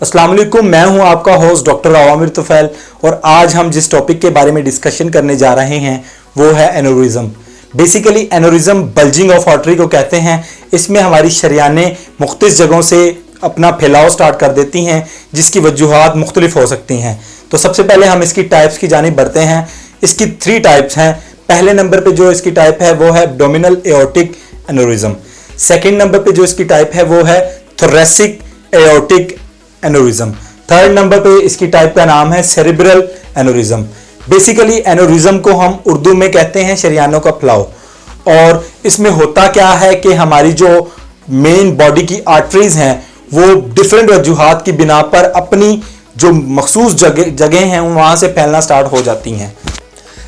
अस्सलाम वालेकुम, मैं हूं आपका होस्ट डॉक्टर आवामिर तुफैल और आज हम जिस टॉपिक के बारे में डिस्कशन करने जा रहे हैं वो है aneurysm. Basically aneurysm bulging of artery को कहते हैं। इसमें हमारी शरियानें मुख्तलिफ जगहों से अपना फैलाव स्टार्ट कर देती हैं जिसकी वजूहात मुख्तलिफ हो सकती हैं। तो सबसे पहले हम इसकी टाइप्स की जानिब बढ़ते हैं। इसकी 3 टाइप्स हैं। पहले नंबर पे जो इसकी टाइप है वो है abdominal aortic aneurysm. Second number पे जो इसकी टाइप है वो है thoracic aortic aneurysm. Third number पे इसकी टाइप का नाम है सेरिब्रल एनोरिज्म। बेसिकली एनोरिज्म को हम उर्दू में कहते हैं शरियानों का फैलाव। और इसमें होता क्या है कि हमारी जो मेन बॉडी की आर्टरीज हैं वो डिफरेंट वजूहात की बिना पर अपनी जो मखसूस जगह हैं वहां से फैलना स्टार्ट हो जाती हैं।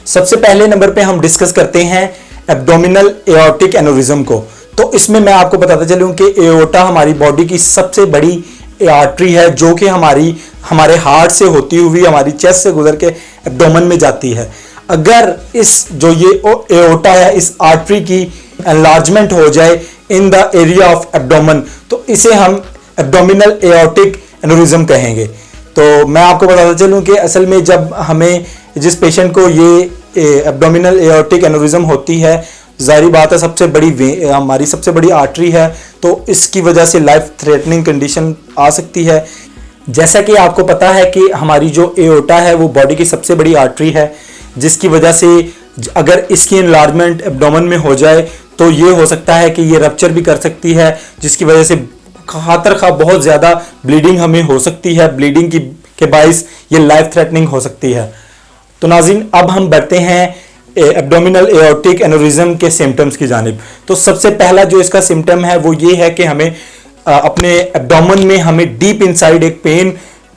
सबसे पहले नंबर पे हम डिस्कस करते हैं एब्डोमिनल एओर्टिक एनोरिज्म को। तो इसमें मैं आपको बताता चलूं कि एओर्टा हमारी बॉडी की सबसे बड़ी आर्टरी है जो कि हमारे हार्ट से होती हुई हमारी चेस्ट से गुजर के एब्डोमेन में जाती है। अगर इस जो ये एओर्टा है इस आर्टरी की एनलार्जमेंट हो जाए in the area of abdomen तो इसे हम एब्डोमिनल एओर्टिक एनोरिज्म कहेंगे। तो मैं आपको बताता चलूं कि असल में जब हमें जिस पेशेंट को ये एब्डोमिनल एओर्टिक एनोरिज्म होती है, जाहिर बात है हमारी सबसे बड़ी आर्टरी है तो इसकी वजह से लाइफ थ्रेटनिंग कंडीशन आ सकती है। जैसा कि आपको पता है कि हमारी जो एओर्टा है वो बॉडी की सबसे बड़ी आर्टरी है जिसकी वजह से अगर इसकी एनलार्जमेंट एब्डोमेन में हो जाए तो ये हो सकता है कि ये रप्चर भी कर सकती है जिसकी वजह से खातर खा बहुत ज़्यादा ब्लीडिंग हमें हो सकती है। ब्लीडिंग के बाइस ये लाइफ थ्रेटनिंग हो सकती है। तो नाज़रीन अब हम बढ़ते हैं एब्डोमिनल एओर्टिक एनोरिज्म के सिम्टम्स की जानिब। तो सबसे पहला जो इसका सिम्टम है वो ये है कि हमें अपने एब्डोमेन में हमें डीप इनसाइड एक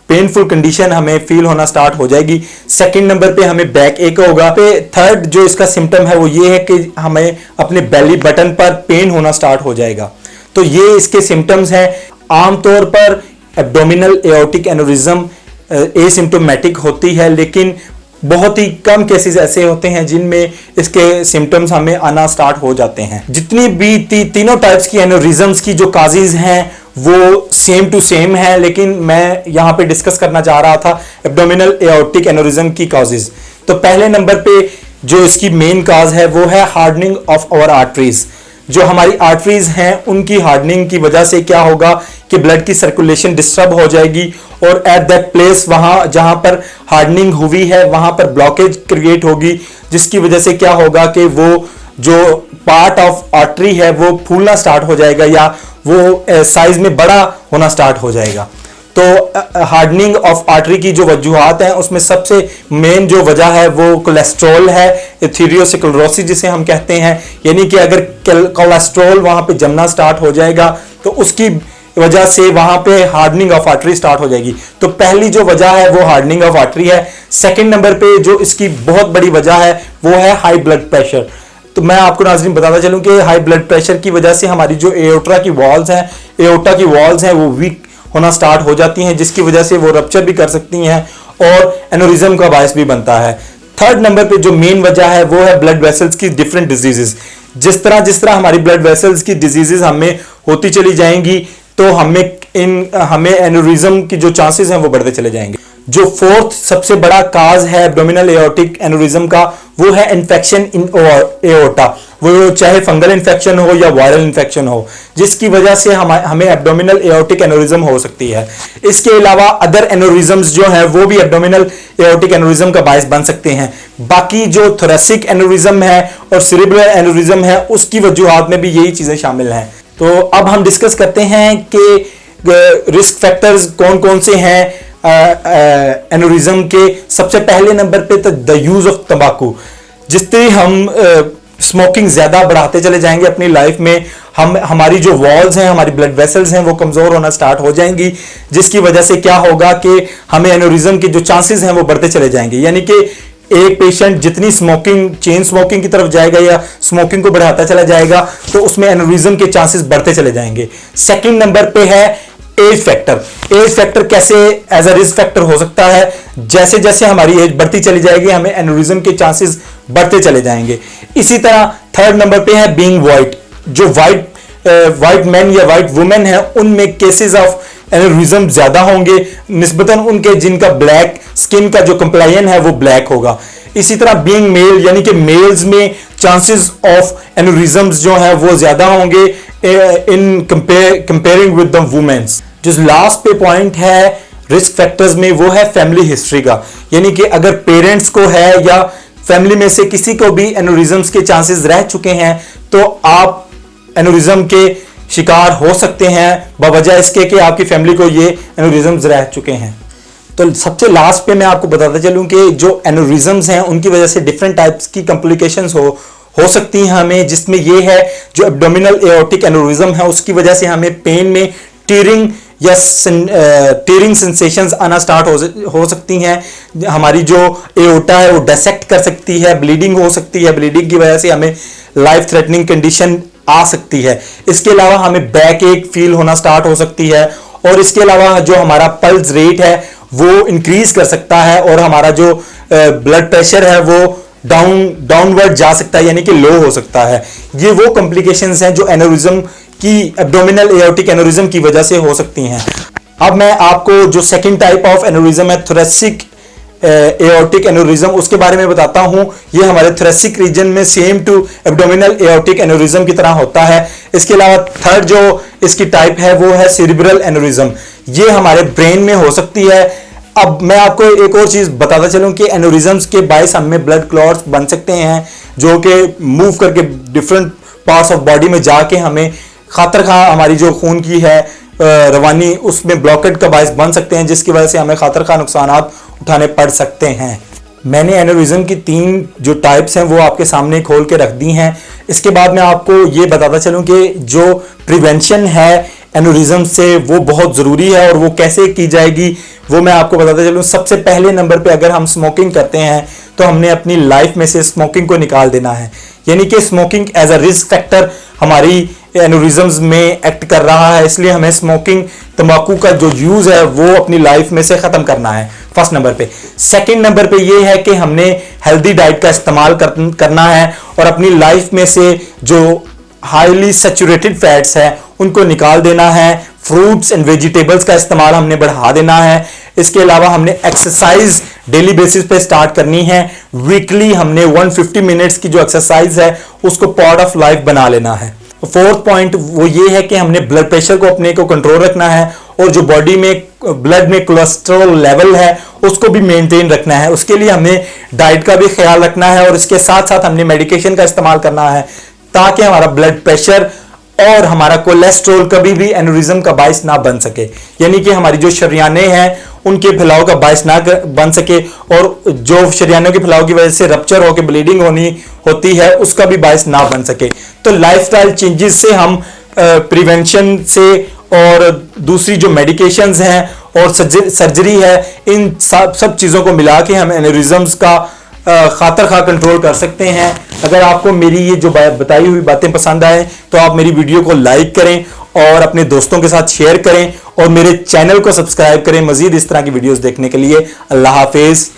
पेनफुल कंडीशन हमें फील होना स्टार्ट हो जाएगी। सेकंड नंबर पे हमें बैक एक होगा। थर्ड जो इसका सिम्टम है वो ये है कि हमें अपने बेली बटन पर पेन होना स्टार्ट हो जाएगा। तो ये इसके सिम्टम्स हैं। आमतौर पर एब्डोमिनल एओर्टिक एनोरिज्म एसिम्टोमेटिक होती है लेकिन बहुत ही कम केसेस ऐसे होते हैं जिनमें इसके सिम्टम्स हमें आना स्टार्ट हो जाते हैं। जितनी भी तीनों टाइप्स की एनोरिज्म्स की जो काजेज हैं वो सेम टू सेम है, लेकिन मैं यहां पे डिस्कस करना चाह रहा था एब्डोमिनल एओर्टिक एनोरिज्म की काजेज। तो पहले नंबर पे जो इसकी मेन काज है वो है हार्डनिंग ऑफ आवर आर्टरीज। जो हमारी आर्टरीज हैं उनकी हार्डनिंग की वजह से क्या होगा कि ब्लड की सर्कुलेशन डिस्टर्ब हो जाएगी और एट दैट प्लेस वहां जहां पर हार्डनिंग हुई है वहां पर ब्लॉकेज क्रिएट होगी जिसकी वजह से क्या होगा कि वो जो पार्ट ऑफ आर्टरी है वो फूलना स्टार्ट हो जाएगा या वो साइज में बड़ा होना स्टार्ट हो जाएगा। तो हार्डनिंग ऑफ आर्टरी की जो वजूहात हैं उसमें सबसे मेन जो वजह है वो कोलेस्ट्रॉल है, एथेरियोस्क्लेरोसिस जिसे हम कहते हैं। यानी कि अगर कोलेस्ट्रॉल वहां पे जमना स्टार्ट हो जाएगा तो उसकी वजह से वहां पे हार्डनिंग ऑफ आर्टरी स्टार्ट हो जाएगी। तो पहली जो वजह है वो हार्डनिंग ऑफ आर्टरी है। सेकंड नंबर पे जो इसकी बहुत बड़ी वजह है वो है हाई ब्लड प्रेशर। तो मैं आपको नाज़रीन बताता चलूं कि हाई ब्लड प्रेशर की वजह से हमारी जो एओर्टा की वॉल्स हैं वो वीक होना स्टार्ट हो जाती हैं जिसकी वजह से वो रप्चर भी कर सकती हैं और एनोरिज्म का बायस भी बनता है। थर्ड नंबर पे जो मेन वजह है वो है ब्लड वेसल्स की डिफरेंट डिजीजेस। जिस तरह हमारी ब्लड वेसल्स की डिजीजेस हमें होती चली जाएंगी तो हमें एनोरिज्म की जो चांसेस हैं वो बढ़ते चले जाएंगे। जो फोर्थ सबसे बड़ा काज है एब्डोमिनल एओर्टिक एनोरिज्म का वो है इन्फेक्शन इन एओर्टा। वो चाहे फंगल इन्फेक्शन हो या वायरल इन्फेक्शन हो जिसकी वजह से हमें एब्डोमिनल एओर्टिक एनोरिज्म हो सकती है। इसके अलावा अदर एनोरिज्म्स जो है वो भी एब्डोमिनल एओर्टिक एनोरिज्म का बायस बन सकते हैं। बाकी जो थोरेसिक एनोरिज्म है और सेरिब्रल एनोरिज्म है उसकी वजूहात में भी यही चीजें शामिल हैं। तो अब हम डिस्कस करते हैं कि रिस्क फैक्टर्स कौन कौन से हैं एनोरिज्म के। सबसे पहले नंबर पे तो द यूज ऑफ तंबाकू। जितनी हम स्मोकिंग ज्यादा बढ़ाते चले जाएंगे अपनी लाइफ में हमारी जो वॉल्स हैं हमारी ब्लड वेसल्स हैं वो कमजोर होना स्टार्ट हो जाएंगी जिसकी वजह से क्या होगा कि हमें एनोरिज्म के जो चांसेस हैं वो बढ़ते चले जाएंगे। यानी कि एक पेशेंट जितनी चेन स्मोकिंग की तरफ जाएगा या स्मोकिंग को बढ़ाता चला जाएगा तो उसमें एनोरिज्म के चांसेस बढ़ते चले जाएंगे। सेकंड नंबर पे है एज फैक्टर। एज फैक्टर कैसे एज अ रिस्क फैक्टर हो सकता है? जैसे जैसे हमारी एज बढ़ती चली जाएगी हमें एनोरिज्म के चांसेस बढ़ते चले जाएंगे। इसी तरह थर्ड नंबर पे है बीइंग वाइट। जो वाइट मैन या वाइट वुमेन है उनमें केसेस ऑफ एनोरिज्म ज्यादा होंगे निस्बतन उनके जिनका ब्लैक स्किन का जो कंप्लायन है वो ब्लैक होगा। इसी तरह बीइंग मेल यानी कि मेल्स में चांसेस ऑफ एनोरिज्म्स जो है वो ज्यादा होंगे in comparing with the womens. जो लास्ट पे पॉइंट है रिस्क फैक्टर्स में वो है फैमिली हिस्ट्री का, यानी कि अगर पेरेंट्स को है या फैमिली में से किसी को भी एनोरिज्म्स के चांसेस रह चुके हैं तो आप एनोरिज्म के शिकार हो सकते हैं बवजह इसके कि आपकी फैमिली को ये एनोरिज्म्स रह चुके हैं। तो सबसे लास्ट पे मैं आपको बताता चलूं कि जो एनोरिज्म्स हैं उनकी वजह से डिफरेंट टाइप्स की कॉम्प्लिकेशंस हो सकती हैं हमें, जिसमें ये है जो एब्डोमिनल एओर्टिक एनोरिज्म है उसकी वजह से हमें पेन में टीयरिंग या टीयरिंग सेंसेशंस आना स्टार्ट हो सकती हैं। हमारी जो एओर्टा है वो डिसेक्ट कर सकती है, ब्लीडिंग हो सकती है, ब्लीडिंग की वजह से हमें लाइफ थ्रेटनिंग कंडीशन आ सकती है। इसके अलावा हमें बैक एक फील होना स्टार्ट हो सकती है और इसके अलावा जो हमारा पल्स रेट है वो इंक्रीज कर सकता है और हमारा जो ब्लड प्रेशर है वो डाउनवर्ड जा सकता है यानी कि लो हो सकता है। ये वो कॉम्प्लिकेशंस हैं जो एनोरिज्म की एब्डोमिनल एओर्टिक एनोरिज्म की वजह से हो सकती हैं। अब मैं आपको जो सेकंड टाइप ऑफ एनोरिज्म है थोरेसिक एओर्टिक एनोरिज्म उसके बारे में बताता हूं। ये हमारे थोरेसिक रीजन में same to abdominal aortic aneurysm की तरह होता है। इसके अलावा थर्ड जो इसकी टाइप है वो है सेरिब्रल एनोरिज्म, ये हमारे ब्रेन में हो सकती है। अब मैं आपको एक और चीज बताता चलूं कि एनोरिज्म्स के बायस हमें ब्लड क्लॉट्स बन सकते हैं जो कि मूव करके डिफरेंट पार्ट्स ऑफ बॉडी में जाके हमें खातर हमारी जो खून की है रवानी उसमें ब्लॉकेट का बायस बन सकते हैं, जिसकी वजह से हमें खातर नुकसान उठाने पड़ सकते हैं। मैंने एनोरिज्म की 3 जो टाइप्स हैं वो आपके सामने खोल के रख दी हैं। इसके बाद मैं आपको ये बताता चलूं कि जो प्रिवेंशन है एनोरिज्म से वो बहुत ज़रूरी है और वो कैसे की जाएगी वो मैं आपको बताता चलूं। सबसे पहले नंबर पे अगर हम स्मोकिंग करते हैं तो हमने अपनी लाइफ में से स्मोकिंग को निकाल देना है, यानी कि smoking as a risk factor हमारी एनोरिज्म्स में एक्ट कर रहा है, इसलिए हमें स्मोकिंग तंबाकू का जो यूज है वो अपनी लाइफ में से खत्म करना है फर्स्ट नंबर पे। सेकंड नंबर पे ये है कि हमने हेल्दी डाइट का इस्तेमाल करना है और अपनी लाइफ में से जो हाईली सैचुरेटेड फैट्स है उनको निकाल देना है। फ्रूट्स एंड वेजिटेबल्स का इस्तेमाल हमने बढ़ा देना है। इसके अलावा हमने एक्सरसाइज डेली बेसिस पे स्टार्ट करनी है। वीकली हमने 150 मिनट्स की जो एक्सरसाइज है उसको पार्ट ऑफ लाइफ बना लेना है। फोर्थ पॉइंट वो ये है कि हमने ब्लड प्रेशर को अपने को कंट्रोल रखना है और जो बॉडी में ब्लड में कोलेस्ट्रॉल लेवल है उसको भी मेंटेन रखना है। उसके लिए हमें डाइट का भी ख्याल रखना है और इसके साथ साथ हमने मेडिकेशन का इस्तेमाल करना है ताकि हमारा ब्लड प्रेशर और हमारा कोलेस्ट्रॉल कभी भी एनोरिज्म का बायस ना बन सके, यानी कि हमारी जो शरियाने हैं उनके फैलाव का बायस ना बन सके और जो शरियानों के फैलाव की वजह से रप्चर होकर ब्लीडिंग होती है उसका भी बायस ना बन सके। तो लाइफस्टाइल चेंजेस से हम प्रिवेंशन से और दूसरी जो मेडिकेशंस हैं और सर्जरी है इन सब चीज़ों को मिला के हम एनोरिज्म्स का खातर खा कंट्रोल कर सकते हैं। अगर आपको मेरी ये जो बताई हुई बातें पसंद आए तो आप मेरी वीडियो को लाइक करें और अपने दोस्तों के साथ शेयर करें और मेरे चैनल को सब्सक्राइब करें मजीद इस तरह की वीडियोस देखने के लिए। अल्लाह हाफिज।